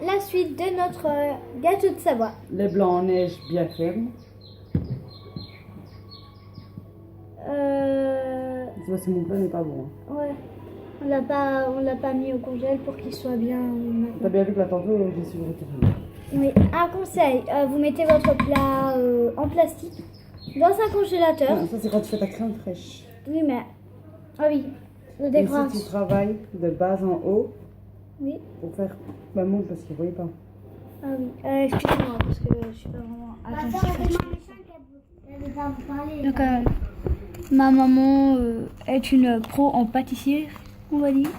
la suite de notre gâteau de Savoie. Les blancs en neige bien fermes. Tu vois, si mon plat n'est pas bon. Ouais. On l'a pas mis au congèle pour qu'il soit bien. T'as bien vu que là tantôt, j'ai su retourner. Oui. Un conseil, vous mettez votre plat en plastique dans un congélateur. Non, ça c'est quand tu fais ta crème fraîche. Oui, mais ah oui, le Et décoration. si tu travailles de bas en haut Oui. pour faire la moule parce qu'il ne voyait pas. Ah oui. Excusez-moi parce que je suis pas vraiment attentive. Donc ma maman est une pro en pâtissier, on va dire.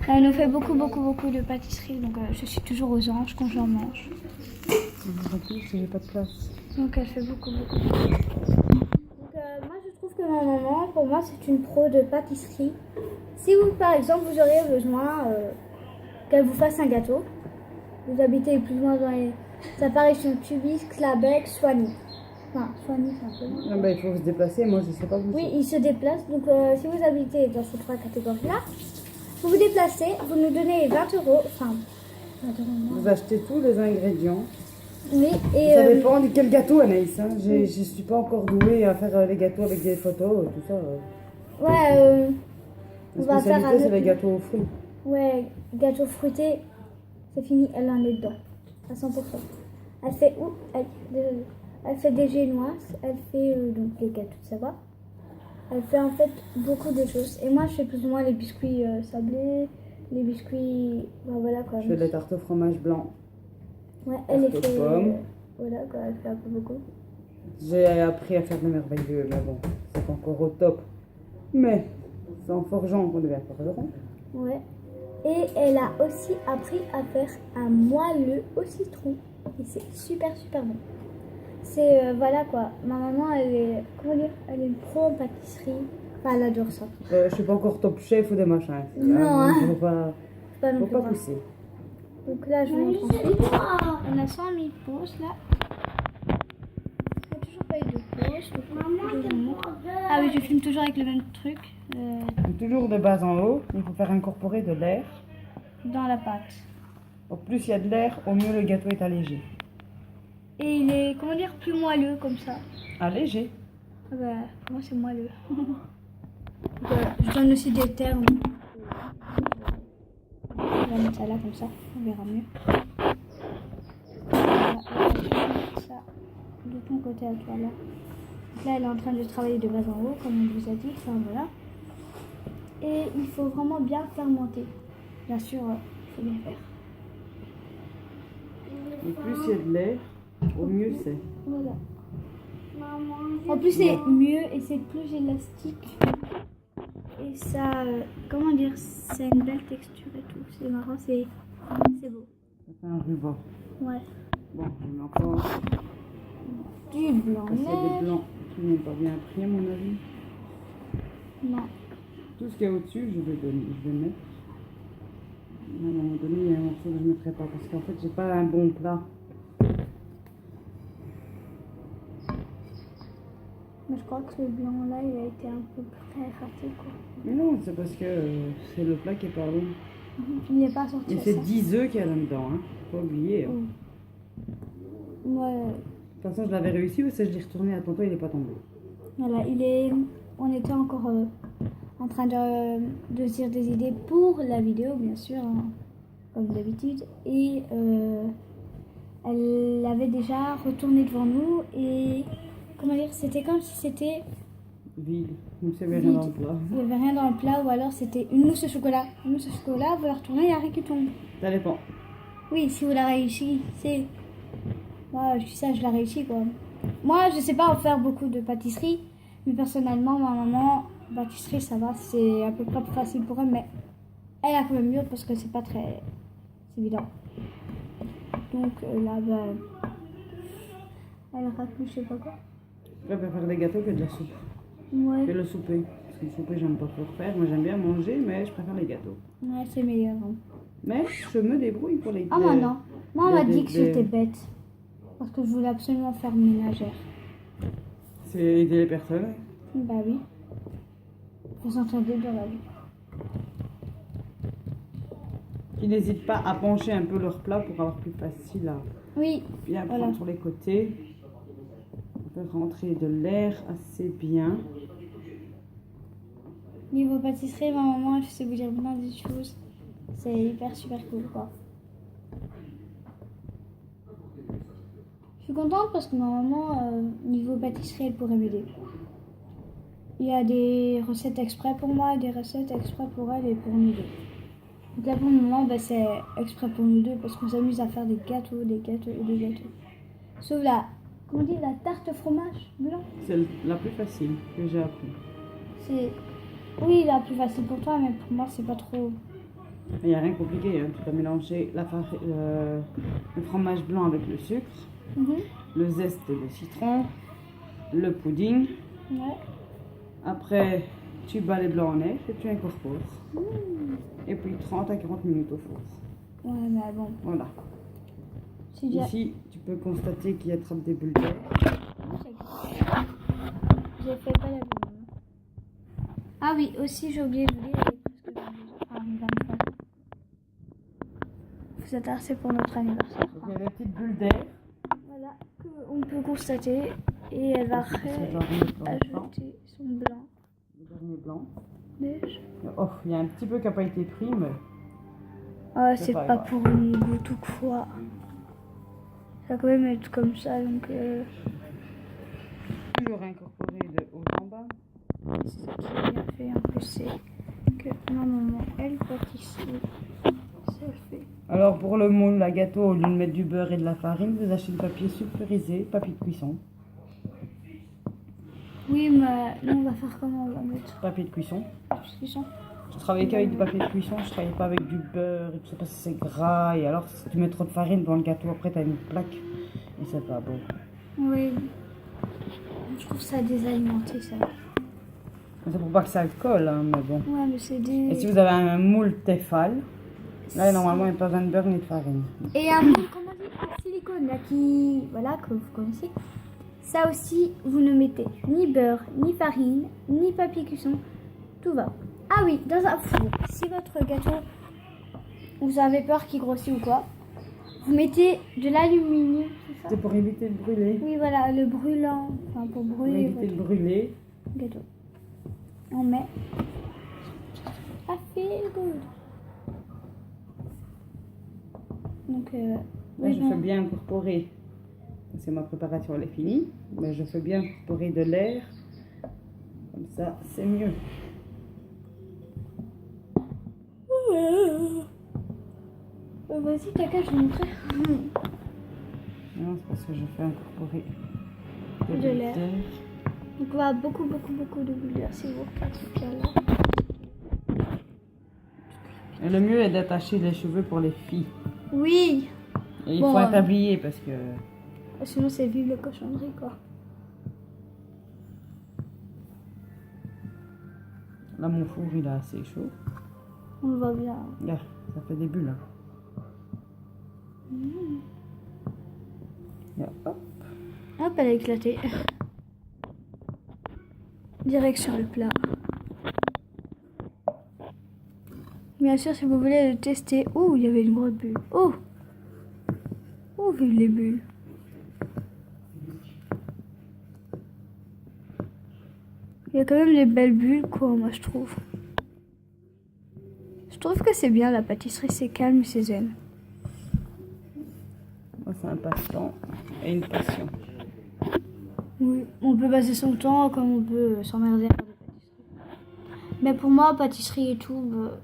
Elle nous fait beaucoup de pâtisserie, donc je suis toujours aux anges quand j'en mange. En plus, j'ai pas de place. Donc elle fait beaucoup. Donc moi je trouve que ma maman, pour moi c'est une pro de pâtisserie. Si vous par exemple vous auriez besoin qu'elle vous fasse un gâteau, vous habitez plus ou moins dans les apparitions Tubis, Clabec, Soigny. Enfin, Soigny c'est un peu loin. Ah bah, il faut se déplacer, moi je sais pas où. Oui, il se déplace. Donc si vous habitez dans ces trois catégories-là, vous vous déplacez, vous nous donnez 20 euros. Enfin, 20 euros moins. Vous achetez tous les ingrédients. Oui, et Ça dépend de quel gâteau, Anaïs. Hein. Je suis pas encore douée à faire les gâteaux avec des photos, tout ça. ouais, on La va faire spécialité, c'est un les gâteaux aux fruits. ouais, gâteau fruité, c'est fini, elle en est dedans, à 100%. Elle fait désolée. Elle fait des génoises, elle fait donc les gâteaux de Savoie. Elle fait en fait beaucoup de choses. Et moi, je fais plus ou moins les biscuits sablés, les biscuits, voilà quoi. Je fais des tartes au fromage blanc. Ouais, elle les Tarte aux fait. pommes. Voilà quoi, elle fait un peu beaucoup. J'ai appris à faire des merveilleux, mais bon, c'est pas encore au top. Mais c'est en forgeant qu'on devient forgeron. Ouais. Et elle a aussi appris à faire un moelleux au citron. Et c'est super bon. C'est voilà quoi. Ma maman, elle est, comment dire, elle est une pro en pâtisserie. Enfin, elle adore ça. Je suis pas encore top chef ou des machins. Non, hein. Faut pas, Pas non faut plus pas moi. pousser. Donc là, je vous montre ensuite. On a 100 000 pauses là. Il n'y a toujours pas eu de pause. Je vous montre. Ah oui, je filme toujours avec le même truc Toujours de bas en haut, il faut faire incorporer de l'air. dans la pâte. Au plus il y a de l'air, au mieux le gâteau est allégé. Et il est, comment dire, plus moelleux comme ça. Allégé? Ah bah, moi c'est moelleux. Je donne aussi des termes. On va mettre ça là comme ça, on verra mieux. Voilà, on va mettre ça de ton côté à toi là. Donc là, elle est en train de travailler de bas en haut, comme on vous a dit. Enfin voilà. Et il faut vraiment bien fermenter. Bien sûr, il faut bien faire. Au plus il y a de l'air, au mieux c'est. Voilà. En plus, c'est mieux et c'est plus élastique. Et ça, comment dire, c'est une belle texture et tout. C'est marrant, c'est beau. Ça fait un ruban. Ouais. Bon, on a encore Du blanc casser des neige. blancs qui n'ont pas bien pris à mon avis. Non. Tout ce qu'il y a au-dessus, je vais mettre. À un moment donné, il y a un morceau que je ne mettrai pas parce qu'en fait, j'ai pas un bon plat. Mais je crois que le blanc là, il a été un peu très raté quoi. Mais non, c'est parce que c'est le plat qui est pas bon. Il n'est pas sorti. Et c'est 10 œufs qu'il y a là-dedans, hein. Faut pas oublier. Hein. Ouais. De toute façon, je l'avais réussi parce que je l'ai retourné à tonton, il n'est pas tombé. Voilà, on était encore en train de se dire des idées pour la vidéo, bien sûr, hein, comme d'habitude. Et elle avait déjà retourné devant nous et, comment dire, c'était comme si c'était Vide. Donc c'est bien dans le plat. il n'y avait rien dans le plat ou alors c'était une mousse au chocolat. Une mousse au chocolat, vous la retournez, il n'y a rien qui tombe. Ça dépend. Oui, si vous la réussissez. Moi, je dis ça, je la réussis quoi. Moi, je sais pas en faire beaucoup de pâtisserie, mais personnellement, ma maman, pâtisserie, ça va, c'est à peu près facile pour elle, mais elle a quand même mieux parce que c'est pas très évident. Donc là, ben, elle rate plus, je sais pas quoi. Je préfère faire des gâteaux que de la soupe. Ouais, Que le souper. Parce que le souper, j'aime pas trop faire. Moi, j'aime bien manger, mais je préfère les gâteaux. ouais, c'est meilleur. Hein. Mais je me débrouille pour les Ah, moi non. Moi, on m'a des- dit que des- j'étais bête. Parce que je voulais absolument faire ménagère. C'est aider les personnes. Bah oui. Faut s'entendre dans la vie. Qui n'hésitent pas à pencher un peu leur plat pour avoir plus facile à Oui, bien Voilà. prendre sur les côtés. On peut rentrer de l'air assez bien. niveau pâtisserie, ma maman, je sais vous dire plein de choses. C'est hyper super cool, quoi. Je suis contente parce que ma maman, niveau pâtisserie, elle pourrait m'aider. Il y a des recettes exprès pour moi et des recettes exprès pour elle et pour nous deux. Donc là, pour le moment, bah, c'est exprès pour nous deux parce qu'on s'amuse à faire des gâteaux, des gâteaux et des gâteaux. Sauf la, comment on dit, la tarte au fromage blanc. C'est la plus facile que j'ai appris. C'est, oui, la plus facile pour toi, mais pour moi, c'est pas trop. Il n'y a rien de compliqué. Hein. Tu as mélangé le fromage blanc avec le sucre, le zeste et le citron, le pudding. Ouais. Après, tu bats les blancs en neige et tu incorpores. Et puis 30 à 40 minutes au four. Ouais, mais bon. Voilà. C'est déjà. Ici, tu peux constater qu'il attrape des bulles d'air. J'ai fait pas la bonne. Ah oui, aussi, j'ai oublié de vous dire, il est presque 23. Vous êtes assez pour notre anniversaire. Donc, il y a des petites bulles d'air. Voilà, qu'on peut constater. Et elle va Ça va remettre dans le temps. ajouter son blanc. Le dernier blanc. Neige. Oh, il y a un petit peu qui n'a pas été pris, mais Ah, C'est c'est pas pas grave. pour une goutte ou quoi. Ça va quand même être comme ça, donc toujours incorporé de haut en bas. c'est ça qui est bien fait. En plus, c'est que ma maman, elle pâtisserie, ça fait. Alors pour le moule à gâteau, au lieu de mettre du beurre et de la farine, vous achetez du papier sulfurisé, papier de cuisson. Oui, mais là, on va faire comment? On va mettre Papier de cuisson. ce qu'ils sont. Je travaille qu'avec du papier de cuisson, je travaille pas avec du beurre et tout ça parce que c'est gras. Et alors si tu mets trop de farine dans le gâteau, après tu as une plaque et c'est pas beau. Oui. Je trouve ça désalimenté, ça. C'est pour pas que ça colle, hein, mais bon. Ouais, mais c'est Et si des. vous avez un moule Tefal, là normalement il n'y a pas besoin de beurre ni de farine. Et un moule, comment on dit, en silicone, là, qui. Voilà, que vous connaissez. Ça aussi, vous ne mettez ni beurre, ni farine, ni papier cuisson. Tout va. Ah oui, dans un four, si votre gâteau, vous avez peur qu'il grossit ou quoi, vous mettez de l'aluminium, c'est ça? C'est pour éviter de brûler. Oui, voilà, le brûlant, enfin pour Pour brûler éviter de votre brûler. gâteau. On met. I feel good. Donc, Là, oui, je bon. fais bien incorporer, parce que ma préparation elle est finie, mais je fais bien incorporer de l'air, comme ça c'est mieux. Vas-y, caca, je vais montrer. Non, c'est parce que je fais incorporer De l'air. Donc, on va beaucoup de bulles d'air, si vous regardez bien là. Et le mieux est d'attacher les cheveux pour les filles. Oui, Et il Bon, faut être habillé parce que sinon c'est vive le cochonnerie, quoi. là mon four il est assez chaud. On le voit bien. Regarde, ça fait des bulles. Hein. Et hop. Hop, elle a éclaté. Direct sur le plat. Bien sûr, si vous voulez le tester. Oh, il y avait une grosse bulle. Oh, oh, vive les bulles. Il y a quand même des belles bulles, quoi, moi je trouve. Je trouve que c'est bien, la pâtisserie, c'est calme, c'est zen. Moi c'est un passe-temps et une passion. Oui, on peut passer son temps comme on peut s'emmerder à faire des pâtisseries. Mais pour moi, pâtisserie et tout, bah,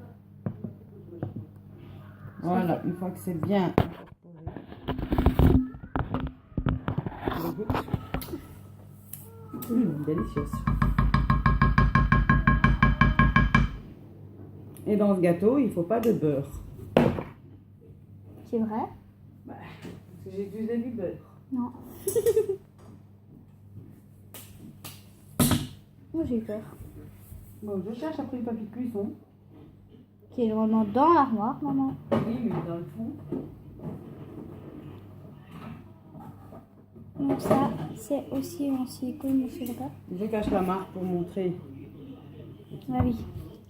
Voilà, une fois que c'est bien incorporé. Le goût. Délicieuse. Et dans ce gâteau, il ne faut pas de beurre. c'est vrai. Parce que j'ai utilisé du beurre. Non. Moi j'ai peur. Bon, je cherche après le papier de cuisson. Qui est vraiment dans l'armoire, maman. Oui, mais dans le fond. Donc ça, c'est aussi en silicone, mais c'est vrai. Je cache la marque pour montrer. Ah oui.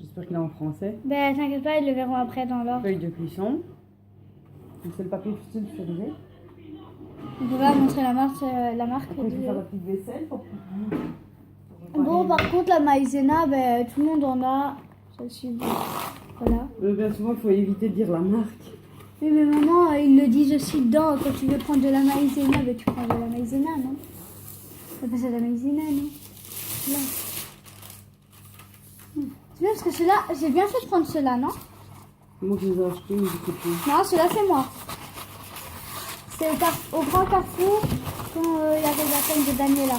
J'espère qu'il est en français. Ben, t'inquiète pas, ils le verront après dans l'ordre. Feuille de cuisson. Donc c'est le papier sulfurisé. On peut pas montrer la marque. Après, je vais faire la petite vaisselle pour Bon, par contre, la maïzena, ben, tout le monde en a. Celle-ci, voilà. Bien souvent, il faut éviter de dire la marque. Oui, mais maman, ils le disent aussi dedans. Quand tu veux prendre de la maïzena, ben, tu prends de la maïzena, non? C'est pas ça de la maïzena, non? Là. C'est bien parce que ceux-là, j'ai bien fait de prendre ceux-là, non? Moi, je les ai achetés, mais je sais plus. Non, ceux-là, c'est moi. C'est au grand Carrefour quand il y avait la peine de Daniela.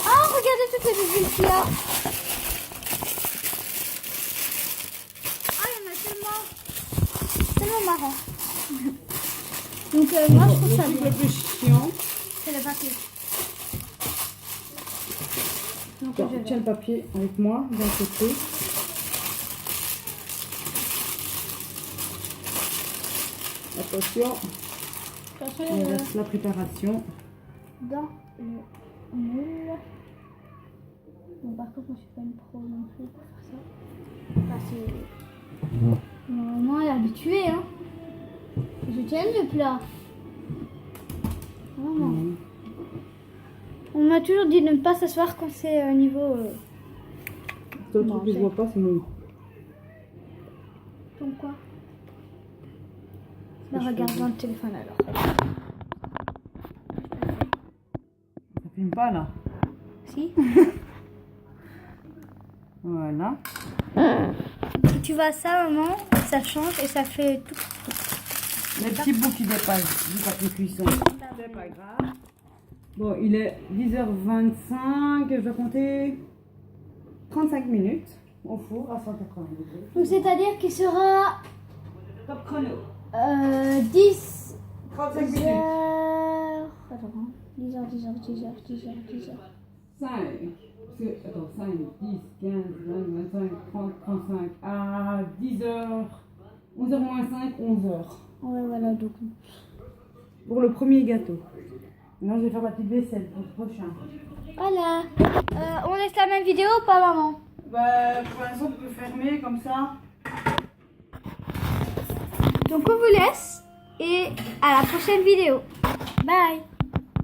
Ah, regardez toutes les bulles qu'il y a. Ah, il y en a tellement marrant. Donc, moi, je trouve ça Le bien. truc le plus chiant, C'est le papier. Donc, tiens, tiens le papier avec moi, d'un côté. Attention, on verse la préparation. Dans le moule. Bon, par contre, moi, je suis pas une pro non plus pour faire ça. Enfin, c'est... Normalement, elle est habituée, hein. Je tiens le plat. Vraiment. On m'a toujours dit de ne pas s'asseoir quand c'est au niveau... C'est le truc que je vois pas, c'est mon... Donc quoi? Bah, regarde dans le téléphone alors. Ça filme pas là. Si. Voilà. Si tu vois ça, maman, ça change et ça fait tout. Les petits bouts qui dépassent du papier cuisson. C'est pas grave. Bon, il est 10h25, je vais compter 35 minutes au four à 180 degrés. Donc c'est-à-dire qu'il sera Top chrono. 10 35 minutes. heures... Attends, 10 heures, 10 heures, 10 heures, 10 heures, 10 heures. 5. Attends, 5, 10, 15, 20, 25, 30, 35. À 10h. 11h moins 5, 11h. Ouais, voilà, donc... Pour le premier gâteau. Maintenant, je vais faire la petite vaisselle pour le prochain. Voilà. On laisse la même vidéo ou pas, maman? Bah, pour l'instant, on peut fermer comme ça. Donc on vous laisse et à la prochaine vidéo. Bye.